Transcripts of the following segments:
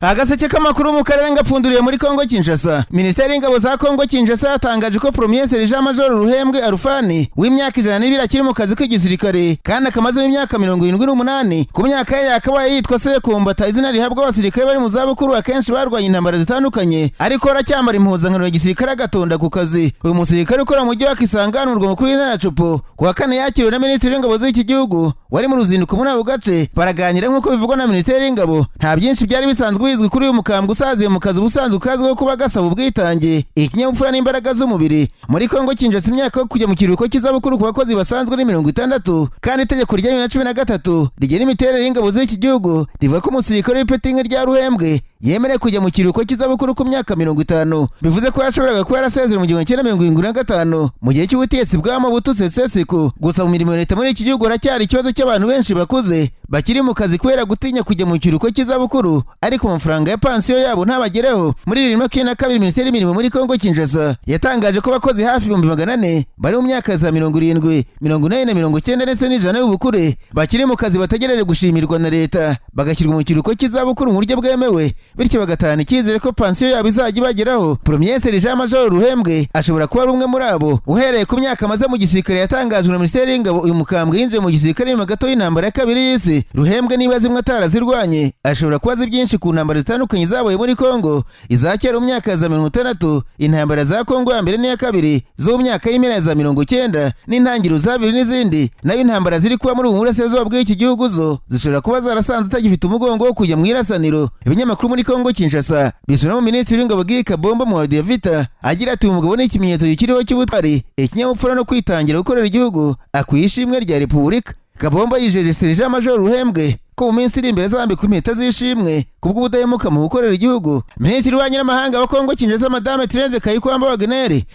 Agaseke k'amakuru mu karere ngapfunduriye muri Kongo Kinshasa. Ministeri y'ingabo za Kongo Kinshasa yatangaje ko Premier Sergeant Major Ruhembwe Arufani w'imyaka 102 akiri mu kazi k'igisirikare kandi akamaze imyaka 78 ku myaka ye yakabaye yitwa Kayikwmaba, izina rihabwa abasirikare bari mu zabukuru akenshi barwanye intambara zitandukanye ariko aracyambara impuzankano ya gisirikare agatonda ku kazi. Uyu musirikare ukora mu mujyi wa Kisangani mu murwa mukuru w'intara Chopo kuwa kane yakiriwe na Minisitiri w'ingabo z'iki gihugu wari mu ruzinduko muri ako gace. Baraganira nk'uko bivugwa na Minisiteri y'ingabo. Nta byinshi byari bisanzwe bizwi kuri uyu mukambwe usaziye mu kazi ubusanzwe ukazwiho kuba gasaba ubwitange, ikinyabupfura n'imbaraga z'umubiri. Muri Kongo Kinshasa imyaka yo kujya mu kiruhuko cy'izabukuru ku bakozi basanzwe ni 60 kandi itegeko rya 2013 rigena imiterere y'ingabo z'iki gihugu rivuga ko umusirikare w'ipetingi rya Ruhembwe yemerewe kujya mu kiruhuko cy'izabukuru ku myaka 50. Bivuze ko yashoboraga kuba yarasezera mu 1975 mu gihe cy'ubutegetsi bwa Mobutu Sese Seko. Gusa mu mirimo ya leta muri iki gihugu haracyari ikibazo cy'abantu benshi bakuze bakiri mu kazi kubera gutinya kujya mu kiruhuko cy'izabukuru ariko amafaranga ya pansiyo yabo ntabagereho. Muri 2022 Minisiteri y'Imirimo muri Kongo Kinshasa yatangaje ko abakozi hafi 400 bari mu myaka za 70, 80 na 90 ndetse n'ijana y'ubukure bakiri mu kazi bategereje gushimirwa na leta bagashyirwa mu kiruhuko cy'izabukuru mu buryo bwemewe, bityo bagatahana icyizere ko pansiyo yabo izajya ibageraho. Premier Sergeant Major Ruhembwe ashobora kuba ari umwe muri abo. Uhereye ku myaka amaze mu gisirikare yatangajwe na Minisiteri y'Ingabo, uyu mukambwe yinjiye mu gisirikare nyuma gato y'intambara ya kabiri y'isi. Ruhembwe niba zimwe atarazirwanye ashobora kuba azi byinshi ku ntambara zitandukanye zabaye muri Kongo, izakera mu myaka za 60, intambara za Kongo ya mbere n'iya kabiri zo mu myaka y'imyaka za 90 n'intangiriro za 2 n'izindi. Nayo intambara ziri kuba muri Uburasirazuba bw'iki gihugu zo zishobora kuba zarasanze atagifite umugongo wo kujya mu irasaniro. Ibinyamakuru muri Kongo Kinshasa bisubiramo Minisitiri w'Ingabo Kayikwmaba mu ya Vita agira ati umugabo ni ikimenyetso gikiriho cy'ubutwari, ikinyabupfura no kwitangira gukorera igihugu, akwiye ishimwe rya Repubulika. Kabomba yijeje Sergeant Major Ruhembwe ko mu minsi iri imbere azambikwa impeta z'ishimwe kubw'ubudahemuka mu gukorera igihugu. Minisitiri w'Ububanyi n'Amahanga wa Kongo Kinshasa Madame Kayikwmaba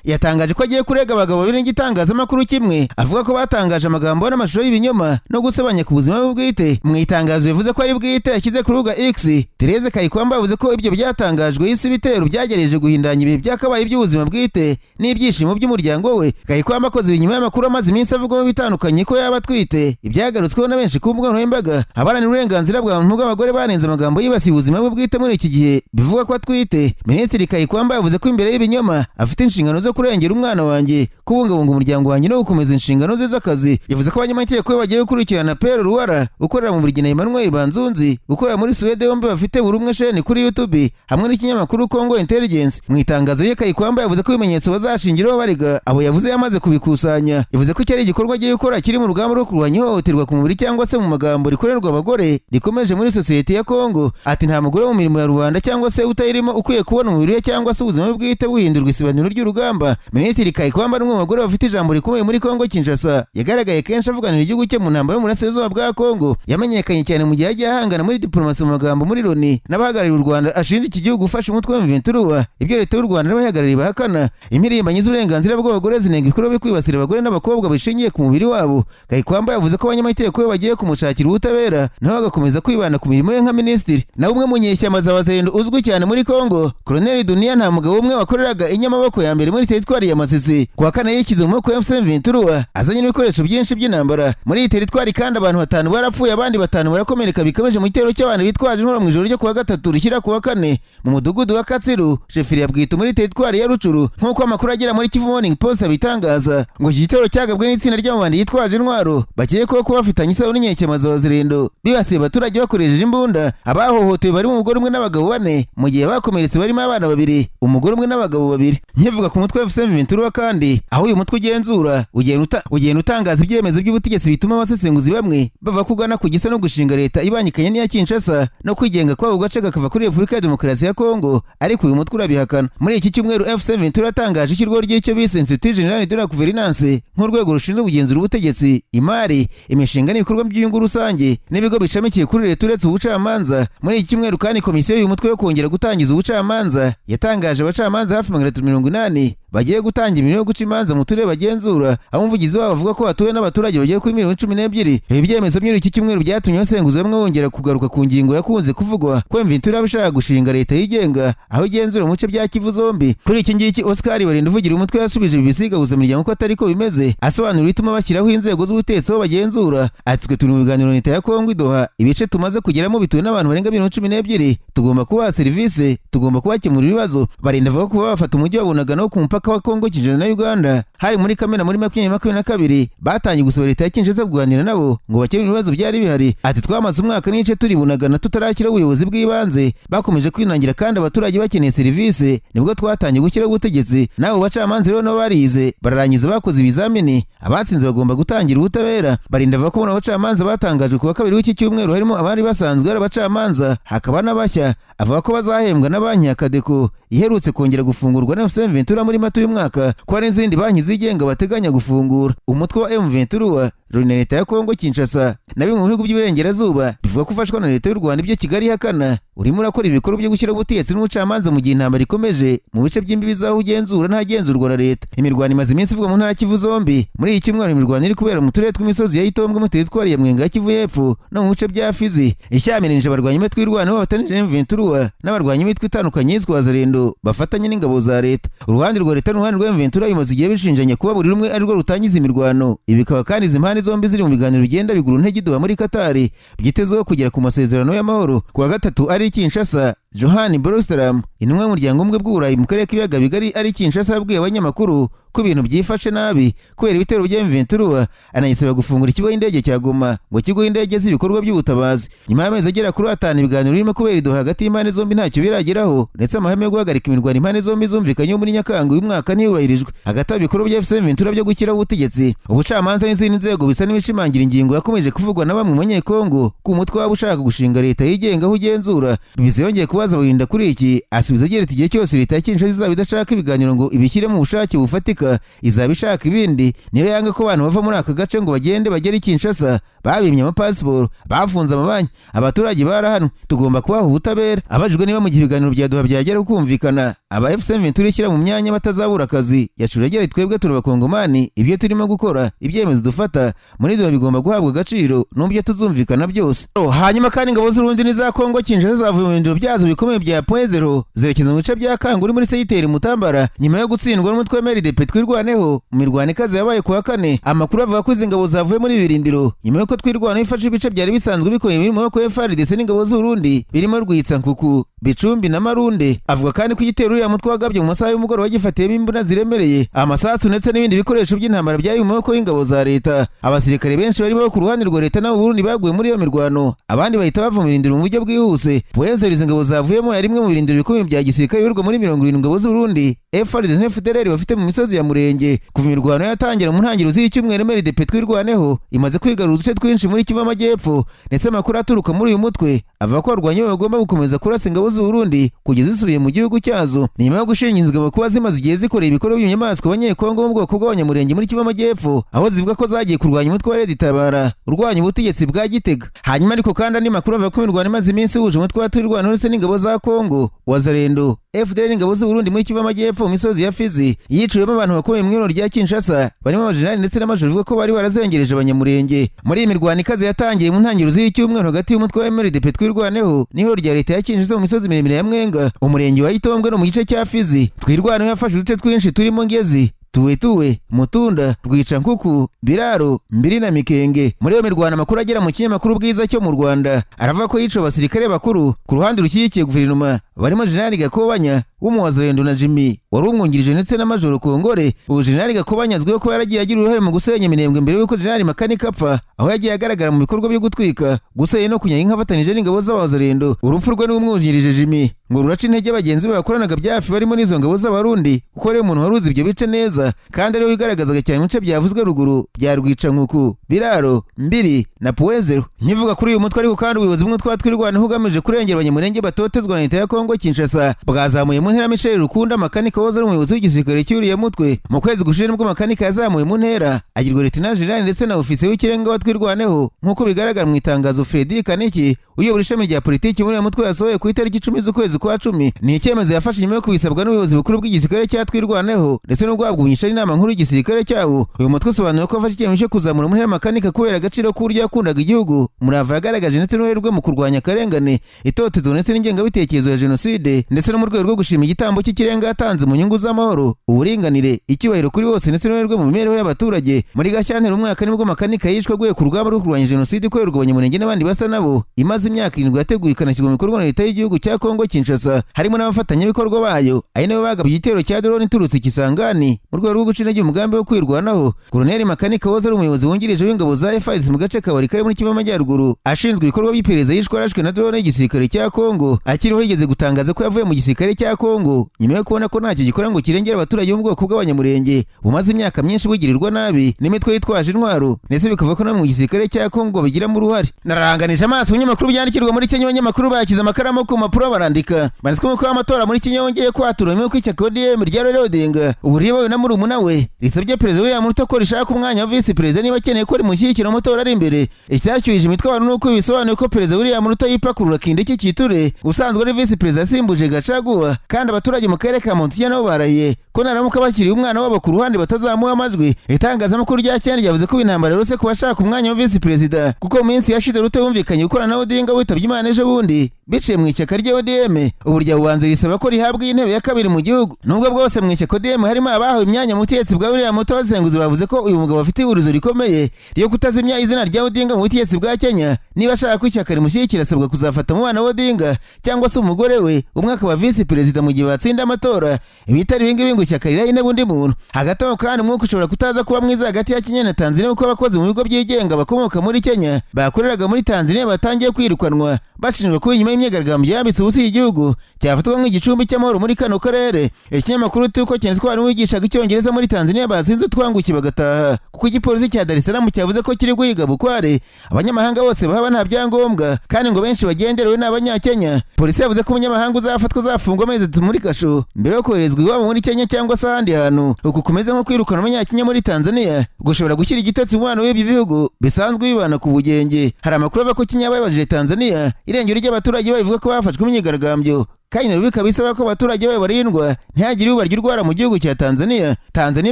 yatangaje ko agiye kurega abagabo babiri n'igitangazamakuru kimwe avuga ko batangaje amagambo n'amashusho y'ibinyoma no gusebanya ku buzima bwe bwite. Mu itangazo yavuze ko ari bwite yashyize ku rubuga X, Kayikwmaba yavuze ko ibyo byatangajwe y'isi bitero byagerageje guhindanya ibihe byakabaye iby'ubuzima bwite n'ibyishimo by'umuryango we. Kayikwmaba akoze ibinyoma y'amakuru amaze iminsi avugwamo bitandukanye ko yaba atwite, ibyagarutsweho na benshi ku mbuga nkoranyambaga. Abaranira uburenganzira bwa muntu bw'abagore banenze amagambo yibasiye ubuzima bwe bwite muri iki gihe bivuga ko atwite. Minisitiri Kayikwmaba yavuze ko imbere y'ibinyoma afite inshingano zo kurengera umwana wanjye, kubungabunga umuryango wanjye no gukomeza inshingano ze z'akazi. Yavuze ko abanyamategeko bagiye gukurikirana Pero Ruwara ukorera mu Burigina Emmanuel Banzunzi ukorera muri Suwede bombi bafite buri umwe sheni kuri YouTube hamwe n'ikinyamakuru Congo Intelligence. Mu itangazo ye Kayikwmaba yavuze ko ibimenyetso bazashingiraho bariga abo yavuze yamaze kubikusanya. Yavuze ko cyari igikorwa agiye gukora kiri mu rugamba rwo kurwanya ihohoterwa ku mubiri cyangwa se mu magambo rikorerwa abagore rikomeje muri sosiyete ya Kongo. Ati nta mugore mu mirimo ya rubanda cyangwa se utayirimo ukwiye kubona umubiri we cyangwa se ubuzima bwite buhindurwa isibaniro ry'urugamba. Minisitiri Kayikwmaba n'umwe mu bagore bafite ijambo rikomeye muri Kongo Kinshasa yagaragaye kenshi avuganira igihugu cye mu ntambara yo mu Burasirazuba bwa Kongo. Yamenyekanye cyane mu gihe yagiye ahangana muri diplomasi mu magambo muri Loni n'abahagarariye u Rwanda ashinja iki gihugu gufasha umutwe wa M23, ibyo leta y'u Rwanda n'abahagarariye bahakana. Impirimbanyi z'uburenganzira bw'abagore zinenga ibikorwa byo kwibasira abagore n'abakobwa bishingiye ku mubiri wabo. Kayikwmaba yavuze ko abanyamategeko bagiye kumushakira ubutabera naho agakomeza kwibana ku mirimo ye nka minisitiri. Na umwe mu nyeshyamba z'abazarendo uzwi cyane muri Kongo, Colonel Dunia nta mugabo umwe wakoreraga inyamaboko ya mbere muri teritwari ya Masisi kuwa kane yishyize mu maboko ya M23 azanye n'ibikoresho byinshi by'intambara. Muri iyi teritwari kandi abantu 5 barapfuye abandi 5 barakomereka bikomeje mu gitero cy'abantu bitwaje intwaro mu ijoro ryo kuwa gatatu rishyira kuwa kane mu mudugudu wa Katsiru shefiri ya Bwito muri teritwari ya Rucuru. Nk'uko amakuru agera muri Kivu Morning Post bitangaza ngo iki gitero cyagabwe n'itsinda ry'abandi yitwaje intwaro bagiye ko bafitanye isano n'inyeshyamba z'abazarendo bibasiye abaturage bakoresheje imbunda. Abahohotewe bari mu mugore umwe n'abagabo 4 mu gihe bakomeretse barimo abana 2, umugore umwe n'abagabo 2. Nkivuga ku mutwe wa M23 kandi aho uyu mutwe ugenzura ugenda utangaza ibyemezo by'ubutegetsi bituma abasesenguzi bamwe bava kugana ku gisa no gushinga leta ibanyikanye n'iya Kinshasa no kwigenga kwabo gace gakava kuri Repubulika ya Demokarasi ya Kongo, ariko uyu mutwe urabihakana. Muri iki cyumweru M23 yatangaje ishyirwaho ry'icyo bise Institut General de la Gouvernance nk'urwego rushinzwe kugenzura ubutegetsi, imari, imishinga n'ibikorwa by'inyungu rusange n'ibigo bishamikiye kuri leta uretse ubucamanza. Muri iki cyumweru kandi komisiyo y'uyu mutwe yo kongera gutangiza ubucamanza yatangaje abacamanza hafi 180 bagiye gutanga imirimo yo guca imanza mu turere bagenzura. Umuvugizi wabo avuga ko hatuwe n'abaturage bagiye kuri 12,000. Ibi byemezo by'iki cyumweru byatumye abasenguzi bamwe bongera kugaruka ku ngingo yakunze kuvugwa ko M23 bashaka gushinga leta yigenga aho igenzura mu bice bya Kivu zombi. Kuri iki ngiki Oscar Barinda uvugira umutwe yasubije bibisiga gusa imiryango ko atari ko bimeze, asobanura ituma bashyiraho inzego z'ubutetsi aho bagenzura. Ati twe turi mu biganiro leta ya Kongo idoha, ibice tumaze kugeramo bituwe n'abantu barenga 12,000, tugomba kubaha serivisi, tugomba kubakemura ibibazo. Barinda avuga ko bafata umujyi wa Bunagana ku mupaka wa Kongo Kinshasa na Uganda hari muri Kamena muri 2022 batangiye gusaba leta ya Kinshasa kuganira nabo ngo bakemure ibibazo byari bihari. Ati twamaze umwaka n'ice turi Bunagana tutarakira ubuyobozi bw'ibanze, bakomeje kwinangira kandi abaturage bakeneye serivisi, nibwo twatangiye gushyira ubutegetsi. Nabo bacamanza rero no barize bararangiza bakoze ibizamini, abatsinze bagomba gutangira ubutabera. Barinda avuga ko abacamanza batangaje ku wa kabiri w'iki cyumweru harimo abari basanzwe ari abacamanza hakaba n'abashya. Avuga ko bazahembwa na banki ya Kadeko iherutse kongera gufungurwa na M23 muri Mata uyu mwaka, ko hari izindi banki zigenga bateganya gufungura. Umutwe wa M23 ruri na leta ya Kongo Kinshasa na bimwe mu bihugu by'Iburengerazuba bivuga ko ufashwa na leta y'u Rwanda ibyo Kigali ihakana, urimo urakora ibikorwa byo gushyira ubutegetsi n'ubucamanza mu gihe intambara ikomeje mu bice by'imbibi zaho ugenzura ntagenzurwa na leta. Imirwano imaze iminsi ivugwa mu ntara Kivu zombi. Muri iki cyumweru imirwano iri kubera mu turere tw'imisozi ya Itombwe mu teritwari ya Mwenga Kivu y'Epfo no mu bice bya Fizi. Ishyamiranyije abarwanyi imitwe y'irwana batanije M23 n'abarwanyi imitwe itandukanye yitwa Wazalendo bafatanye n'ingabo za leta. Uruhande rwa leta n'uruhande rwa M23 bimaze igihe bishinjanya kuba buri rumwe ari rwo rutangiza imirwano. Ibi bikaba kandi izi mpande zombi ziri mu biganiro bigenda bigura intege duha muri Qatar byitezeho kugera ku masezerano y'amahoro. Ku wa gatatu ari Kinshasa, Johan Borostram intumwa y'umuryango umwe bw'Uburayi mu karere k'ibiyaga bigari ari Kinshasa yabwiye abanyamakuru ko ibintu byifashe nabi kubera ibitero bya M23, anayisaba gufungura ikigo indege cya Goma ngo kigo indege z'ibikorwa by'ubutabazi. Nyuma y'amezi agera kuri 5 ibiganiro birimo kubera idoha hagati y'impande zombi ntacyo birageraho, ndetse amahame yo guhagarika imirwano impande zombi zumvikanye muri Nyakanga uyu mwaka ntiyubahirijwe. Hagati y'ibikorwa bya M23 byo gushyiraho ubutegetsi, ubucamanza n'izindi nzego bisa n'ibishimangira ingingo yakomeje kuvugwa na bamwe mu banyekongo ku mutwe wabo ushaka gushinga leta yigenga aho ugenzura. Bize yongeye kubaza Barinda kuri iki, asubiza agira ati igihe cyose leta ya Kinshasa izaba idashaka ibiganiro ngo ibishyire mu bushake bufatika, izaba ishaka ibindi. Niyo yanga ko abantu bava muri aka gace ngo bagende bagere Kinshasa babimye amapasiporo, bafunze amabanki, abaturage barahanwe. Tugomba kubaha ubutabera. Abajijwe niba mu gihe ibiganiro bya Doha byagera kumvikana aba F7 ishyira mu myanya batazabura akazi, yashura agira ati twebwe turi abakongomani, ibyo turimo gukora, ibyemezo dufata muri Doha bigomba guhabwa agaciro n'ubyo tuzumvikana byose. Hanyuma kandi ingabo z'Urundi n'iza Kongo Kinshasa zavuye mu bindiro byazo bikomeye bya Poezero zerekeza mu bice bya Kanguri muri Seyiteri Mutambara nyuma yo gutsindwa n'umutwe wa MRDP twirwaneho mu mirwano ikaze yabaye ku wa kane. Amakuru avuga ko izi ngabo zavuye muri birindiro nyuma yo ko twirwaneho ifashe ibice byari bisanzwe bikomeye biri mu maboko ya Fardc n'ingabo z'Urundi birimo Rwitsankuku, Bicumbi na Marunde. Avuga kandi ko igitero uriya mutwe wagabye mu masaha y'umugoroba gifatiyemo imbunda ziremereye, amasasu ndetse n'ibindi bikoresho by'intambara byari mu maboko y'ingabo za leta. Abasirikare benshi bari ku ruhande rwa leta n'abo Burundi baguye muri iyo mirwano, abandi bahita bava mu birindiro mu buryo bwihuse. Poezero izi ngabo zavuyemo yari imwe mu birindiro bikomeye bya gisirikare birirwa muri 70 ingabo z'Urundi Fardc n'FDLR bafite mu misozi ya Murenge. Kuva imirwano yatangira mu ntangiriro z'icyumweru MRDP twirwaneho imaze kwigarura uduce twinshi muri Kivu Amajyepfo, ndetse amakuru aturuka muri uyu mutwe avuga ko abarwanyi bagomba gukomeza kurasa ingabo z'Urundi kugeza zisubiye mu gihugu cyazo. Nyuma yo gushinga ingabo kuba zimaze igihe zikoreye ibikorwa by'inyamaswa abanyekongo mu bwoko bw'abanyamurenge muri Kivu Amajyepfo, aho zivuga ko zagiye kurwanya umutwe wa Red Tabara urwanya ubutegetsi bwa Gitega. Hanyuma ariko kandi andi makuru avuga ko imirwano imaze iminsi huje umutwe wa twirwaneho ndetse n'ingabo za Kongo, Wazalendo, FDL ingabo z'Uburundi muri Kivu Amajyepfo mu misozi ya Fizi. Yiciwemo abantu bakomeye mu rya Kinshasa barimo abajenerali ndetse n'amajoro bivuga ko bari barazengereje abanyamurenge. Muri iyi mirwano ikaze yatangiye mu ntangiriro z'icyumweru hagati y'umutwe wa MRDP twirwaneho n'ihoro rya leta ya Kinshasa mu misozi miremire ya Mwenga, umurenge wa Itombwe no mu gice cya Fizi. Twirwaneho yafashe uduce twinshi turimo Ngezi, Tuwe, Mutunda, Rwitsankuku, Biraro, Mbiri na Mikenge. Muri iyo mirwano amakuru agera mu kinyamakuru Bwiza cyo mu Rwanda aravuga ko yica abasirikare bakuru ku ruhande rushyigikiye guverinoma barimo Jenerali Gakobanya w'umuwazalendo na Jimmy wari umwungirije ndetse na Majoro Kongore. Ubu Jenerali Gakobanya azwiho ko yaragiye agira uruhare mu gusenya Minembwe mbere y'uko Jenerali Makanika apfa, aho yagiye agaragara mu bikorwa byo gutwika, gusenya no kunyaga inka afatanije n'ingabo z'abazalendo. Urupfu rwe n'umwungirije Jimmy ngo ruraca intege bagenzi be bakoranaga byafi barimo n'izo ngabo z'Abarundi, kuko ari umuntu waruzi ibyo bice neza kandi ariwe wigaragazaga cyane mu bice byavuzwe ruguru bya Rwitsankuku, Biraro, Mbiri na Poezero. Nkivuga kuri uyu mutwe ariko kandi ubuyobozi bw'umutwe wa twirwaneho ugamije kurengera abanyamurenge batotezwa na leta ya Kongo Kinshasa bwazamuye mu mu ntera Michel Rukunda makanika waza ari umuyobozi w'igisirikare cy'uriya mutwe mu kwezi gushira nibwo makanika yazamuye mu ntera agirwa Lieutenant General ndetse na ofisiye w'ikirenga watwirwaneho nk'uko bigaragara mu itangazo Fardc Kaniki uyobora ishami rya politiki muri uyu mutwe yasohoye ku itariki 10 z'ukwezi kwa 10 ni icyemezo yafashe nyuma yo kubisabwa n'ubuyobozi bukuru bw'igisirikare cyatwirwaneho ndetse no guhabwa ubunyisha inama nkuru y'igisirikare cyawo. Uyu mutwe usobanura ko afashe icyemezo cyo kuzamura mu ntera makanika kubera agaciro k'uburyo yakundaga igihugu, murava yagaragaje ndetse n'uruhare mu kurwanya akarengane, itotezo ndetse n'ingengabitekerezo ya jenoside, ndetse no mu rwego rwo gushima igitambo cy'ikirenga yatanze mu nyungu z'amahoro, uburinganire, icyubahiro kuri bose ndetse n'uruhare mu mibereho y'abaturage. Muri Gashyantare umwaka nibwo makanika yishwe aguye ku rugamba rwo kurwanya jenoside ikorerwa abanyamurenge n'abandi basa nabo, imaze imyaka 7 yateguye ikanashyirwa mu bikorwa na leta y'igihugu cya Kongo Kinshasa, harimo n'abafatanyabikorwa bayo ari nabo bagabye igitero cya drone iturutse Kisangani mu rwego rwo gucina umugambi wo kwirwanaho. Colonel Makanika waza ari umuyobozi wungirije w'ingabo za Fardc mu gace ka Warikare muri Kivu y'Amajyaruguru ashinzwe ibikorwa by'iperereza yishwe arashwe na drone y'igisirikare cya Kongo, akiriho yigeze gutangaza ko yavuye mu gisirikare cya Kongo nyuma yo kubona ko ntacyo gikora ngo kirengera abaturage bo mu bwoko bw'abanyamurenge bumaze imyaka myinshi bugirirwa nabi n'imitwe yitwaje intwaro, ndetse bikavuga ko no mu gisirikare cya Kongo bigiramo uruhare. Nararanganisha amaso ibinyamakuru byandikirwa muri Kenya, abanyamakuru bakiza amakaramu ku mpapuro barandika banditswe ko amatora muri Kenya yongeye kwatura nyuma y'ishyaka ODM rya Raila Odinga uburiwe na murumuna we risabye perezida William Ruto ko rishaka umwanya wa vice perezida niba akeneye ko rimushyigikira amatora ari imbere. Icyashyuhije imitwe abantu nuko bisobanuye ko perezida William Ruto yipakurura kindi cy'iture usanzwe ari vice perezida asimbuje Gachagua, kandi abaturage mu karere ka Mount Kenya nabo barahiye ko naramuka bakiriye umwana wabo ku ruhande batazamuha amajwi. Itangazamakuru rya Kenya ryavuze ko intambara rose kubashaka umwanya wa vice perezida kuko mu minsi yashize Ruto yumvikanye gukorana na Odinga witabye Imana ejo bundi biciye mu ishyaka rya ODM. Uburyo bubanza risaba ko rihabwa intebe ya kabiri mu gihugu, nubwo bwose mu ishyaka ODM harimo abahawe imyanya mu butegetsi bwa William Ruto. Abasenguzi bavuze ko uyu mugabo afite ihurizo rikomeye ryo kutazimya izina rya Odinga mu butegetsi bwa Kenya. Niba ashaka ko ishyaka rimushyigikira asabwa kuzafata mu bana wa Odinga cyangwa se umugore we umwe akaba vice perezida mu gihe batsinda amatora. Ibitari bingi ngo ishyaka rirahine bundi muntu. Hagati aho kandi umwuka ushobora kutaza kuba mwiza hagati ya Kenya na Tanzania kuko abakozi mu bigo byigenga bakomoka muri Kenya bakoreraga muri Tanzania batangiye kwirukanwa bashinjwa kuba inyuma y'imyigaragambyo yambitse ubusi igihugu cyafatwa nk'igicumbi cy'amahoro muri kano karere. Ikinyamakuru tuko cyanditswe ko wigishaga icyongereza muri Tanzania basinze utwanguki bagataha kuko igipolisi cya Dar es Salaam cyavuze ko kiri guhiga bukware abanyamahanga bose bahaba nta byangombwa kandi ngo benshi bagenderewe n'abanyakenya. Polisi yavuze ko umunyamahanga uzafatwa uzafungwa amezi 3 muri kasho mbere yo koherezwa iwabo muri Kenya cyangwa se ahandi hantu. Uku kumeze nko kwirukana abanyakenya muri Tanzania gushobora gushyira igitotsi mu bana w'ibyo bihugu bisanzwe bibana ku bugenge. Hari amakuru ava ko Kenya bayabajije Tanzania irengero ry'abaturage bavuga ko bafashwe imyigaragambyo kandi nabyo bikabisaba ko abaturage bayo barindwa ntihagire ubarya urwara mu gihugu cya Tanzania. Tanzania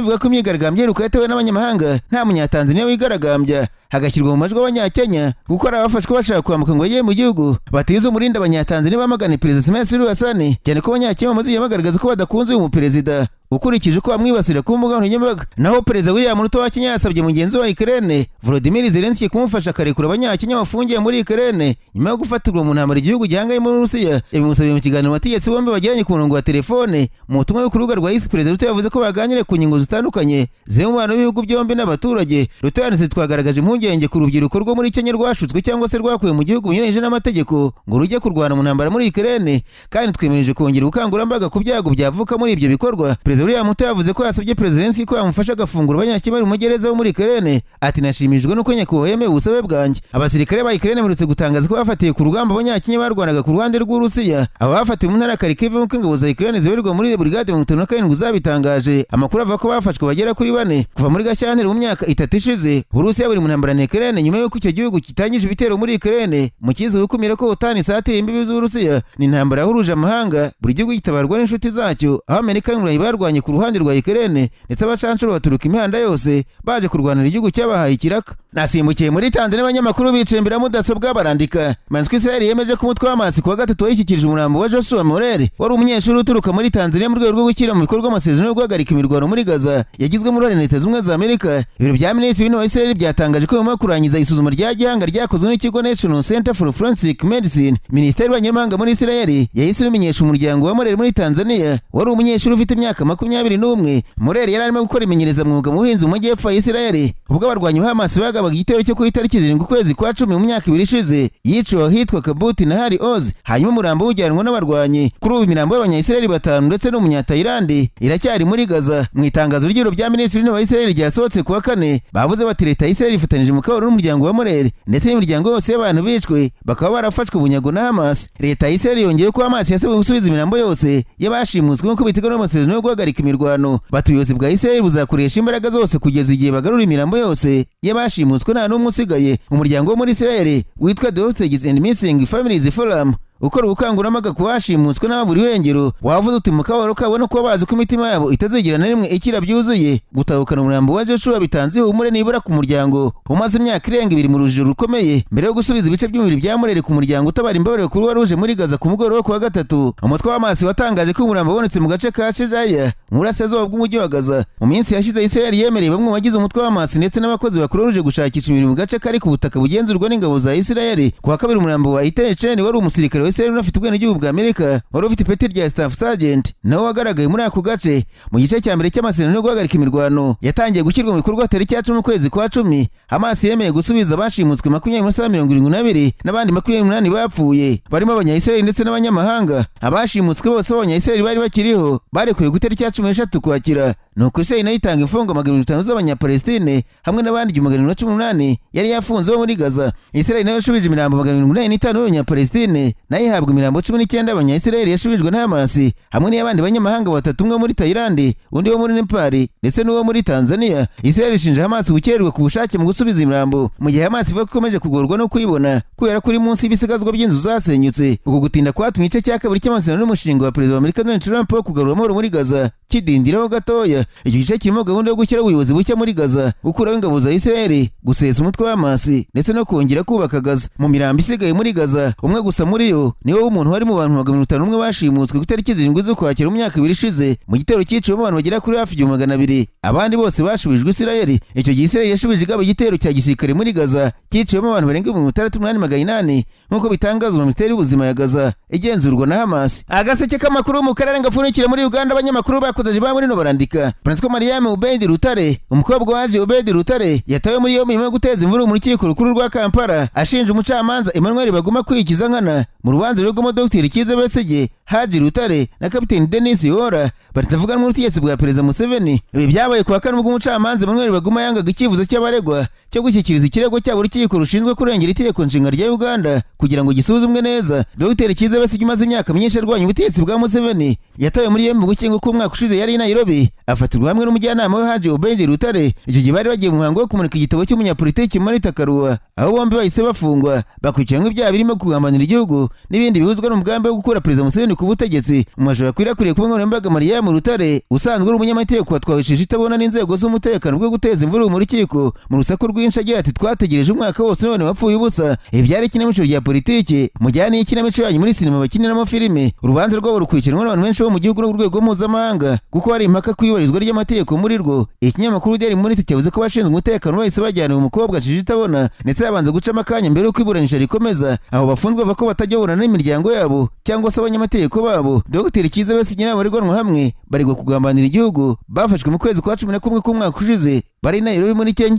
ivuga ko imyigaragambyo iheruka yatewe n'abanyamahanga nta munyatanzania wigaragambya, hagashyirwa mu majwi abanyakenya kuko ari abafashwe bashaka kwambuka ngo bajye mu gihugu batize umurinda abanyatanzania bamagana perezida Samia Suluhu Hassan, cyane ko abanyakenya bamaze bagaragaza ko badakunze uyu muperezida ukurikije uko bamwibasira ku mbuga nkoranyambaga. Naho perezida William Ruto wa Kenya yasabye mugenzi wa Ukraine Volodymyr Zelensky kumufasha akarekura abanyakenya bafungiye muri Ukraine nyuma yo gufatirwa mu ntambara igihugu gihangaye muri Rusiya. Yabimusabiye mu kiganiro abategetsi bombi bagiranye ku murongo wa telefone. Mu butumwa bwo ku rubuga rwa X, perezida Ruto yavuze ko baganire ku nyungu zitandukanye ziri mu bana b'ibihugu byombi n'abaturage. Ruto yanditse twagaragaje impungenge ku rubyiruko rwo muri Kenya rwashutswe cyangwa se rwakuwe mu gihugu binyuranyije n'amategeko ngo rujye kurwana mu ntambara muri Ukraine, kandi twemereje kongera ubukangurambaga ku byago byavuka muri ibyo bikorwa. Perezida William Ruto yavuze ko yasabye perezida Zelensky ko yamufasha agafungura abanyakenya bari mu magereza yo muri Ukraine. Ati nashimishijwe nuko nyakubahwa yemeye ubusabe bwanjye. Abasirikare ba Ukraine baherutse gutangaza ko bafatiye ku rugamba abanyakenya barwanaga ku ruhande rw'Urusiya. Aba bafatiwe mu ntara ya Kayikwmaba nk'uko ingabo za Ukraine zibarirwa muri brigade 57 zabitangaje. Amakuru avuga ko bafashwe bagera kuri 4 kuva muri Gashyantare mu myaka 3 ishize. Urusiya buri mu ntambara na Ukraine nyuma y'uko icyo gihugu kitangije ibitero muri Ukraine mu kizo gukumira ko utani sateye imbibi z'Urusiya. Ni intambara yahuruje amahanga, buri gihugu gitabarwa n'inshuti zacyo, aho Amerika n'Uburayi barwanye ku ruhande rwa Ukraine ndetse abacanshuro baturuka imihanda yose baje kurwanira igihugu cyabahaye ikiraka. Nasimbukiye muri Tanzania abanyamakuru bicembera mudasobwa barandika Mansku Israel yemeje ko umutwe w'amasi kuwa gatatu yishyikirije umurambo wa Joshua Morere wari umunyeshuri uturuka muri Tanzania mu rwego rwo gushyira mu bikorwa amasezerano yo guhagarika imirwano muri Gaza yagizwe muri Leta Zunze Ubumwe za Amerika. Ibiro bya Minisitiri w'Intebe wa Israel byatangaje ko nyuma yo kurangiza isuzuma rya gihanga ryakozwe n'ikigo National Center for Forensic Medicine, Minisiteri y'Abanyamahanga muri Israel yahise bimenyesha umuryango wa Morere muri Tanzania wari umunyeshuri ufite imyaka 21. Morere yari arimo gukora imenyereza mwuga mu buhinzi mu majyepfo ya Israel ubwo abarwanyi ba Hamas bagabaga igitero cyo ku itariki 7 ukwezi kwa 10 mu myaka 2 ishize yiciwe ahitwa Kabuti na Hari Oz, hanyuma umurambo ujyanwa n'abarwanyi. Kuri ubu imirambo y'abanyayisraeli 5 ndetse n'umunyatayilandi iracyari muri Gaza. Mu itangazo ry'ibiro bya Minisitiri w'Intebe wa Israel ryasohotse kuwa 4 bavuze bati leta ya Israel ifatanyije bifatanyije mu kababaro n'umuryango wa Murere ndetse n'imiryango yose y'abantu bicwe bakaba barafashwe bunyago na Hamas. Leta ya Israel yongeye ko Hamas yasabwe gusubiza imirambo yose y'abashimuswe nk'uko biteganywa n'amasezerano yo guhagarika imirwano. Ubuyobozi bwa Israel buzakoresha imbaraga zose kugeza igihe bagarura imirambo yose y'abashimuswe nta n'umwe usigaye. Umuryango wo muri Israel witwa The Hostages and Missing Families Forum ukora ubukangurambaga ku bashimuswe n'ababuri irengero wavuze uti mu kababaro kabo no kuba bazi ko imitima yabo itazigera na rimwe ikira byuzuye. Gutahukana umurambo wa Joshua bitanze ihumure nibura ku muryango umaze imyaka irenga 2 mu rujijo rukomeye mbere yo gusubiza ibice by'umubiri bya Murere ku muryango utabara imbabare kuri waruje muri Gaza ku mugoroba ku wa gatatu. Umutwe wa Hamas watangaje ko umurambo wabonetse mu gace ka Shejaya mu burasirazuba bw'umujyi wa Gaza. Mu minsi yashize Israel yemereye bamwe bagize umutwe wa Hamas ndetse n'abakozi bakururuje gushakisha imibiri mu gace kari ku butaka bugenzurwa n'ingabo za Israel. Ku wa kabiri umurambo wa Atwite wari umusirikare wa Israel unafite ubwenegihugu bwa Amerika wari ufite ipeti rya Staff Sergeant nawe wagaragaye muri ako gace mu gice cya mbere cy'amasezerano yo guhagarika imirwano yatangiye gushyirwa mu bikorwa tariki ya 10 mu kwezi kwa 10. Hamas yemeye gusubiza abashimuswe 72 n'abandi 28 bapfuye barimo abanya-Israel ndetse n'abanyamahanga. Abashimuswe bose b'abanya-Israel bari bakiriho barekuye ku tariki ya 13 Ukwakira. Nuko Israel nayo itanga imfungwa 500 z'abanya-Palestine hamwe n'abandi 118 yari yafunze bo muri Gaza. Israel nayo yashubije imirambo 185 y'abanya-Palestine nayo ihabwa imirambo 19 y'abanya-Israel yashubijwe na Hamas hamwe n'abandi banyamahanga 3, umwe muri Thailand undi wo muri Nepal ndetse n'uwo muri Tanzania. Israel ishinja Hamas gukererwa ku bushake mu gusubiza imirambo mu gihe Hamas ivuga ko ikomeje kugorwa no kuyibona kubera kuri munsi y'ibisigazwa by'inzu zasenyutse. Uku gutinda kwatumye igice cya kabiri cy'amasezerano n'umushinga wa Perezida wa Amerika Donald Trump wo kugarura amahoro muri Gaza kidindiraho gatoya. Icyo gice kirimo gahunda yo gushyira ubuyobozi bushya muri Gaza, gukuraho ingabo za Israel, gusesa umutwe wa Hamas ndetse no kongera kubaka Gaza. Mu mirambo isigaye muri Gaza umwe gusa muri yo niwe w'umuntu wari mu bantu 51 bashimuswe ku itariki 7 z'Ukwakira mu myaka 2 ishize mu gitero cyiciwemo abantu bagera kuri hafi 200. Abandi bose bashubijwe Israel. Icyo gihe Israel yashubije igaba igitero cya gisirikare muri Gaza cyiciwemo abantu barenga 68,800 nk'uko bitangazwa na Minisiteri y'Ubuzima ya Gaza igenzurwa na Hamas. Agaseke k'amakuru mu karere ngafunikira muri Uganda abanyamakuru bakoze ba muri no barandika. Francisco Mariam Ubedi Rutare umukobwa waje Ubedi Rutare yatawe muri yombi mu guteza imvururu mu rukiko rukuru rwa Kampala ashinja umucamanza Emmanuel Baguma kwikiza nkana mu rubanza rw'umo Dr. Kiza Besege, Haji Rutare na Kapiteni Dennis Yora batavuga n'ubutegetsi bwa Perezida Museveni. Ibi byabaye ku wa kane ubwo umucamanza Emmanuel Baguma yangaga icyifuzo cy'abaregwa cyo gushyikiriza ikirego cyabo urukiko rushinzwe kurengera itegeko nshinga rya Uganda kugira ngo gisuzumwe neza. Dr. Kiza Besege umaze imyaka myinshi arwanya ubutegetsi bwa Museveni yatawe muri yombi mu gukingo k'umwaka ushize yari i Nairobi afatirwa hamwe n'umujyanama we Haji Ubedi Rutare. Icyo gihe bari bagiye mu muhango wo kumurika igitabo cy'umunyapolitiki Marita Karua aho bombi bahise bafungwa bakurikiranwa ibyaha birimo kugambanira igihugu n'ibindi bihuzwa n'umugambi wo gukura Perezida Museveni ku butegetsi. Umujura akwirakwiriye kuba nkoranyambaga Mariam Rutare usanzwe ari umunyamategeko watwawishije itabona n'inzego z'umutekano bwo guteza imvururu mu rukiko mu rusaku rwinshi agira ati twategereje umwaka wose none wapfuye ubusa. Ibi byari ikinamico rya politiki mujyana n'ikinamico yanyu muri sinema bakiniramo filime. Urubanza rwabo rukurikiranwa n'abantu benshi bo mu gihugu no ku rwego mpuzamahanga kuko hari impaka ku iyubahirizwa ry'amategeko muri rwo. Ikinyamakuru Daily Monitor cyavuze ko abashinzwe umutekano bahise bajyana uyu mukobwa ashije itabona ndetse yabanza gucamo akanya mbere y'uko iburanisha rikomeza. Aho bafunzwe bava ko batajya bahura n'imiryango yabo cyangwa se abanyamategeko babo. Dr. Kiza Besege n'abaregwanwa hamwe baregwa kugambanira igihugu bafashwe mu kwezi kwa 11 k'umwaka ushize bari i Nairobi muri Kenya.